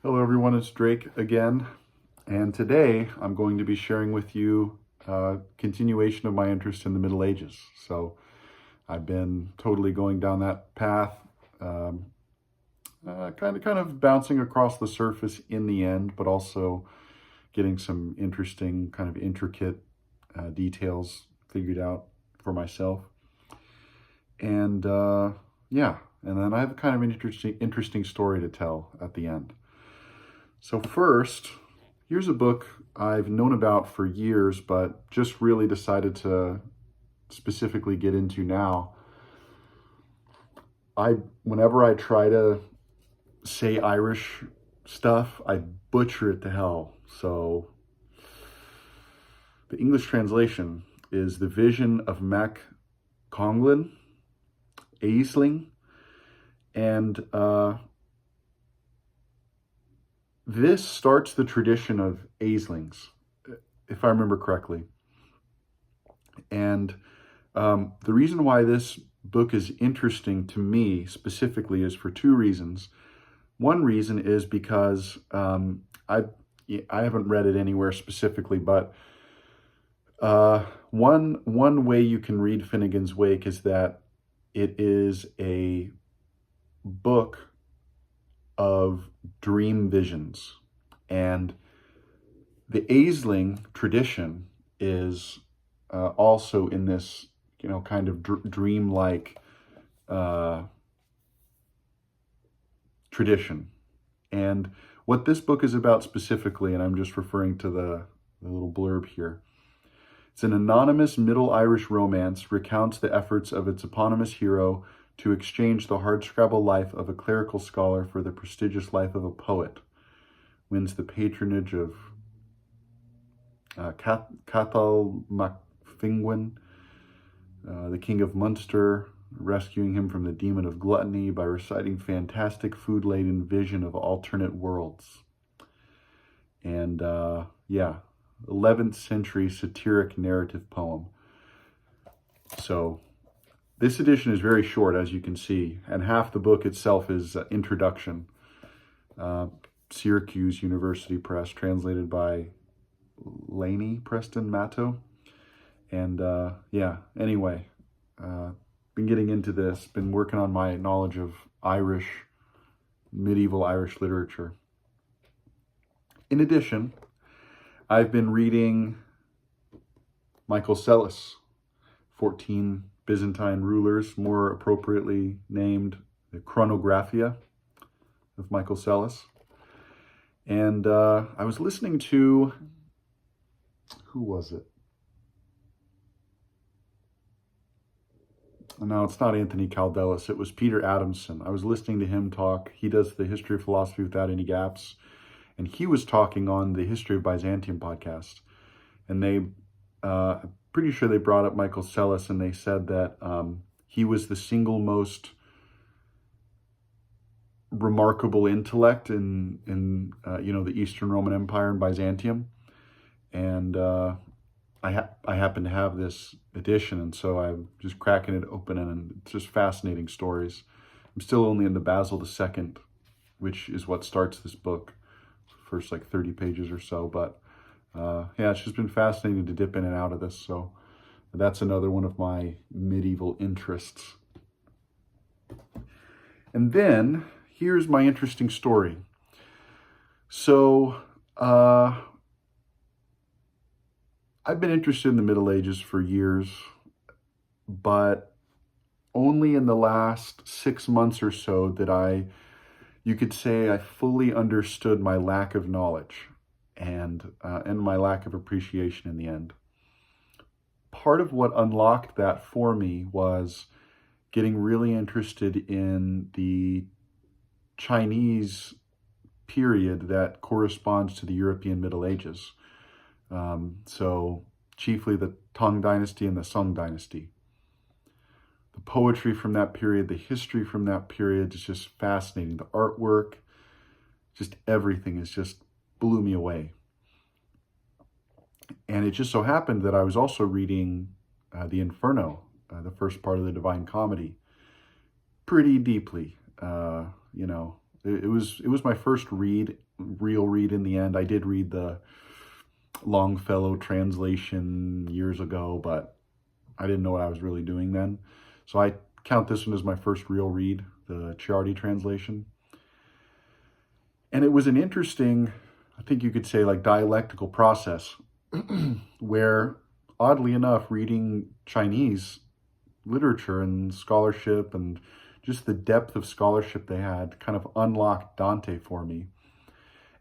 Hello everyone, it's Drake again, and today I'm going to be sharing with you a continuation of my interest in the Middle Ages. So I've been totally going down that path, kind of bouncing across the surface in the end, but also getting some interesting, kind of intricate details figured out for myself. And yeah, and then I have kind of an interesting story to tell at the end. So first, here's a book I've known about for years, but just really decided to specifically get into now. Whenever I try to say Irish stuff, I butcher it to hell. So the English translation is The Vision of Mac Conglin, Aisling, and this starts the tradition of Aislings, if I remember correctly. And the reason why this book is interesting to me specifically is for two reasons. One reason is because I haven't read it anywhere specifically, but one way you can read Finnegans Wake is that it is a book of dream visions, and the Aisling tradition is also in this, kind of dream-like tradition. And what this book is about specifically, and I'm just referring to the little blurb here, it's an anonymous Middle Irish romance, recounts the efforts of its eponymous hero to exchange the hardscrabble life of a clerical scholar for the prestigious life of a poet. Wins the patronage of Cathal MacFingwin, the King of Munster, rescuing him from the demon of gluttony by reciting fantastic food-laden vision of alternate worlds. And 11th century satiric narrative poem. So this edition is very short, as you can see, and half the book itself is introduction. Syracuse University Press, translated by Lainey Preston Matto. And anyway, been getting into this, been working on my knowledge of medieval Irish literature. In addition, I've been reading MichaelCIS, 14 Byzantine rulers, more appropriately named the Chronographia of MichaelCIS. And I was listening to, who was it? No, it's not Anthony Caldelis. It was Peter Adamson. I was listening to him talk. He does the History of Philosophy Without Any Gaps. And he was talking on the History of Byzantium podcast. And they, pretty sure they brought up MichaelCIS, and they said that he was the single most remarkable intellect in the Eastern Roman Empire and Byzantium. And I happen to have this edition, and so I'm just cracking it open, and it's just fascinating stories. I'm still only in the Basil II, which is what starts this book, first like 30 pages or so, but it's just been fascinating to dip in and out of this. So that's another one of my medieval interests. And then here's my interesting story. So I've been interested in the Middle Ages for years, but only in the last 6 months or so that you could say I fully understood my lack of knowledge and my lack of appreciation in the end. Part of what unlocked that for me was getting really interested in the Chinese period that corresponds to the European Middle Ages. So chiefly the Tang Dynasty and the Song Dynasty. The poetry from that period, the history from that period is just fascinating. The artwork, just everything is just blew me away. And it just so happened that I was also reading the Inferno, the first part of the Divine Comedy, pretty deeply. It was my first real read in the end. I did read the Longfellow translation years ago, but I didn't know what I was really doing then. So I count this one as my first real read, the Ciardi translation. And it was an interesting, I think you could say, like, dialectical process where, oddly enough, reading Chinese literature and scholarship and just the depth of scholarship they had kind of unlocked Dante for me.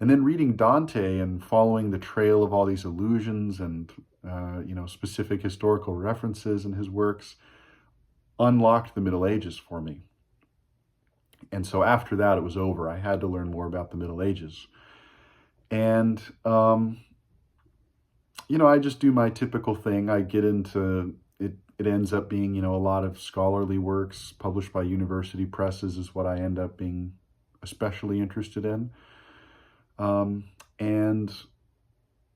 And then reading Dante and following the trail of all these allusions and specific historical references in his works unlocked the Middle Ages for me. And so after that, it was over. I had to learn more about the Middle Ages. And, I just do my typical thing. I get into it. It ends up being, a lot of scholarly works published by university presses is what I end up being especially interested in. And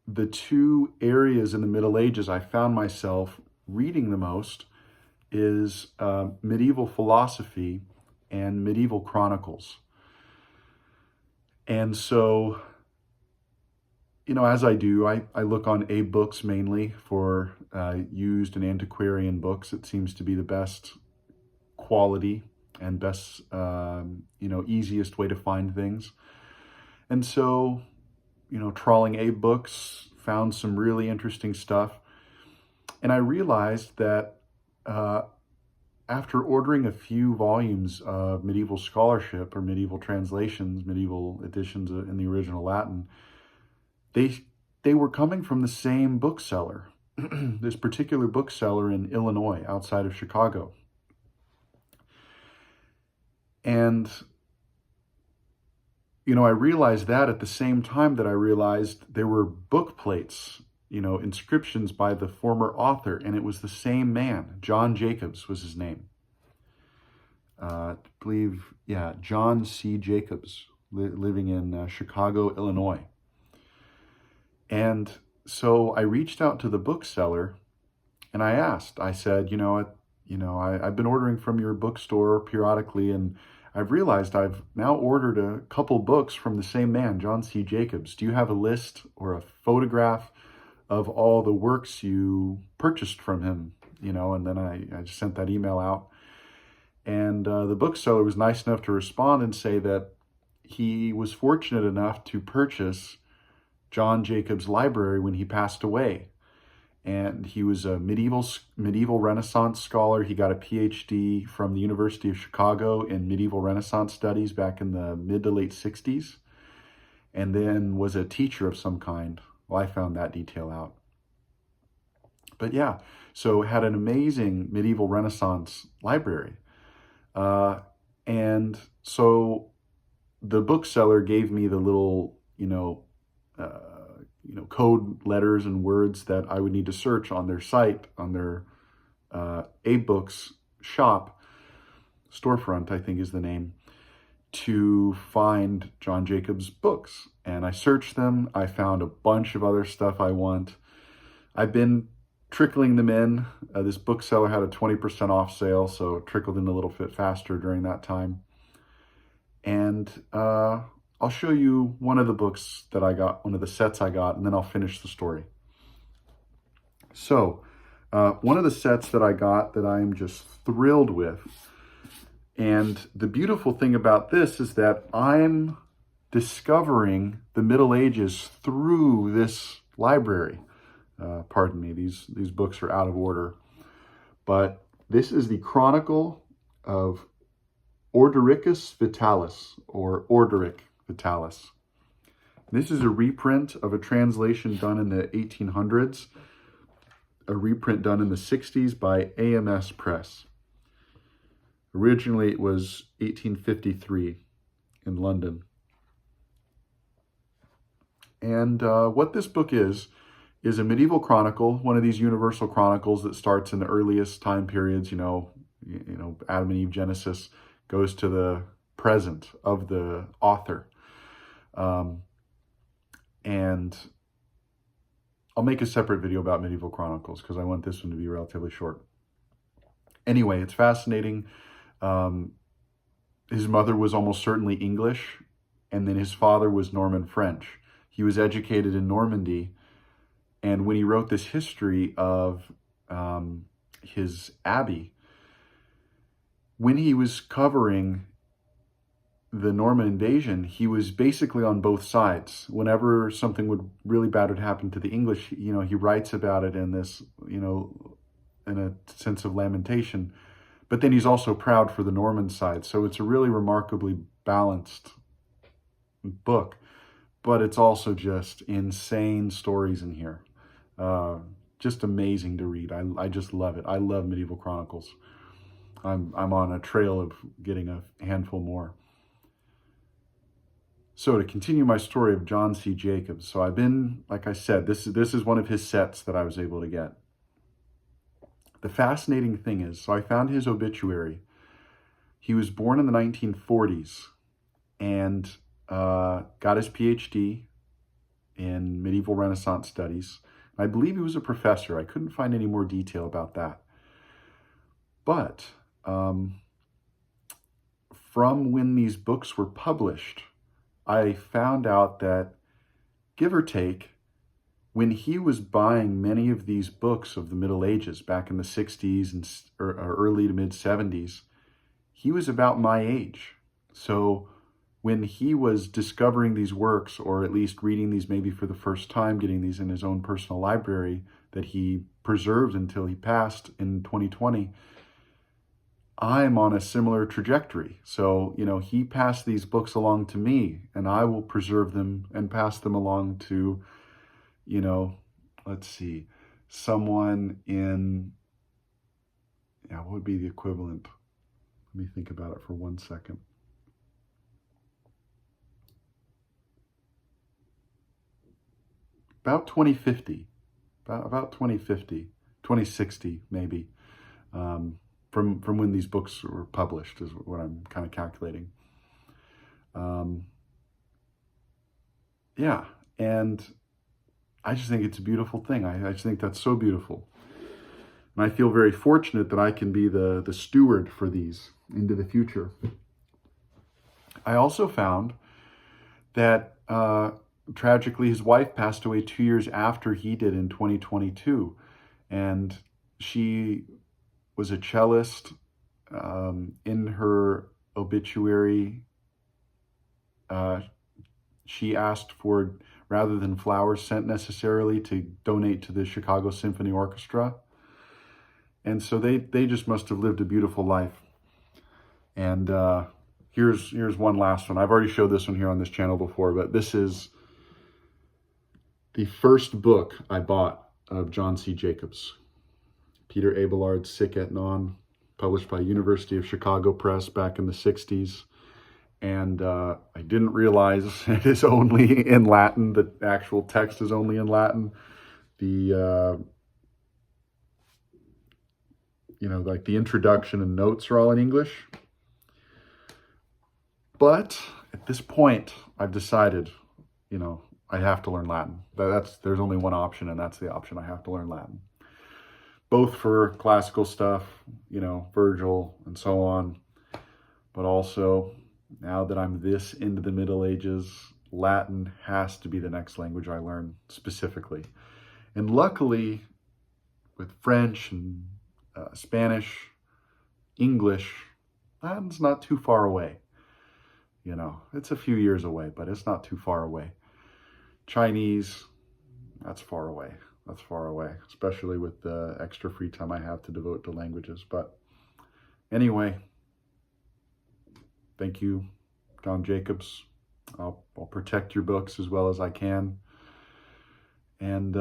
the two areas in the Middle Ages I found myself reading the most is medieval philosophy and medieval chronicles. And so, as I do, I look on AbeBooks mainly for used and antiquarian books. It seems to be the best quality and best, easiest way to find things. And so, trawling AbeBooks, found some really interesting stuff. And I realized that after ordering a few volumes of medieval scholarship or medieval translations, medieval editions in the original Latin, they were coming from the same bookseller, this particular bookseller in Illinois, outside of Chicago. And, I realized that at the same time that I realized there were book plates, inscriptions by the former author, and it was the same man. John Jacobs was his name. I believe, John C. Jacobs, living in Chicago, Illinois. And so I reached out to the bookseller and I asked, I said, I've been ordering from your bookstore periodically, and I've realized I've now ordered a couple books from the same man, John C. Jacobs. Do you have a list or a photograph of all the works you purchased from him? And then I just sent that email out. And the bookseller was nice enough to respond and say that he was fortunate enough to purchase John Jacobs' library when he passed away. And he was a medieval Renaissance scholar. He got a PhD from the University of Chicago in medieval Renaissance studies back in the mid to late 60s, and then was a teacher of some kind. Well, I found that detail out. But yeah, so had an amazing medieval Renaissance library. And so the bookseller gave me the little, code letters and words that I would need to search on their site, on their AbeBooks shop, storefront, I think is the name, to find John Jacobs' books. And I searched them. I found a bunch of other stuff I want. I've been trickling them in. This bookseller had a 20% off sale, so it trickled in a little bit faster during that time. And I'll show you one of the books that I got, one of the sets I got, and then I'll finish the story. So, one of the sets that I got that I'm just thrilled with, and the beautiful thing about this is that I'm discovering the Middle Ages through this library. Pardon me, these books are out of order. But this is the Chronicle of Ordericus Vitalis, or Orderic Vitalis. This is a reprint of a translation done in the 1800s, a reprint done in the 60s by AMS Press. Originally, it was 1853 in London. And what this book is a medieval chronicle, one of these universal chronicles that starts in the earliest time periods, Adam and Eve, Genesis, goes to the present of the author. And I'll make a separate video about medieval chronicles because I want this one to be relatively short. Anyway, it's fascinating. his mother was almost certainly English, and then his father was Norman French. He was educated in Normandy, and when he wrote this history of his abbey, when he was covering the Norman invasion, he was basically on both sides. Whenever something really bad would happen to the English, he writes about it in this, in a sense of lamentation. But then he's also proud for the Norman side. So it's a really remarkably balanced book, but it's also just insane stories in here. Just amazing to read. I just love it. I love medieval chronicles. I'm on a trail of getting a handful more. So to continue my story of John C. Jacobs, so I've been, like I said, this is one of his sets that I was able to get. The fascinating thing is, so I found his obituary. He was born in the 1940s and got his PhD in medieval Renaissance studies. I believe he was a professor. I couldn't find any more detail about that. But from when these books were published, I found out that, give or take, when he was buying many of these books of the Middle Ages back in the 60s and or early to mid 70s, he was about my age. So when he was discovering these works, or at least reading these maybe for the first time, getting these in his own personal library that he preserved until he passed in 2020, I'm on a similar trajectory. So, he passed these books along to me, and I will preserve them and pass them along to, let's see, someone in, what would be the equivalent? Let me think about it for 1 second. About 2050, about 2050, 2060 maybe. From when these books were published is what I'm kind of calculating. Yeah, and I just think it's a beautiful thing. I just think that's so beautiful. And I feel very fortunate that I can be the steward for these into the future. I also found that tragically his wife passed away 2 years after he did in 2022. And she was a cellist. In her obituary, she asked for, rather than flowers sent necessarily, to donate to the Chicago Symphony Orchestra. And so they just must have lived a beautiful life. And here's one last one. I've already showed this one here on this channel before, but this is the first book I bought of John C. Jacobs. Peter Abelard's Sic et Non, published by University of Chicago Press back in the 60s. And I didn't realize it is only in Latin. The actual text is only in Latin. The, like the introduction and notes are all in English. But at this point, I've decided, I have to learn Latin. There's only one option, and that's the option. I have to learn Latin. Both for classical stuff, Virgil and so on, but also now that I'm this into the Middle Ages, Latin has to be the next language I learn specifically. And luckily, with French and Spanish, English, Latin's not too far away. It's a few years away, but it's not too far away. Chinese, that's far away. That's far away, especially with the extra free time I have to devote to languages. But anyway, thank you, John Jacobs. I'll protect your books as well as I can. And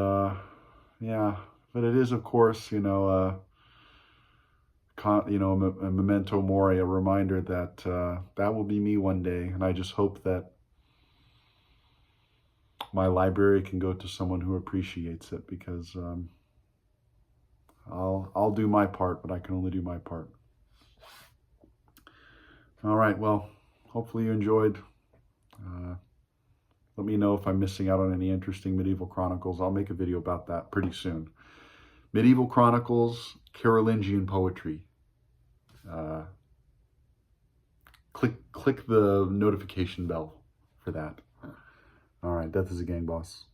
yeah, but it is, of course, a memento mori, a reminder that that will be me one day. And I just hope that my library can go to someone who appreciates it, because I'll do my part, but I can only do my part. All right, well, hopefully you enjoyed. Let me know if I'm missing out on any interesting medieval chronicles. I'll make a video about that pretty soon. Medieval chronicles, Carolingian poetry. click the notification bell for that. All right, that is a gang boss.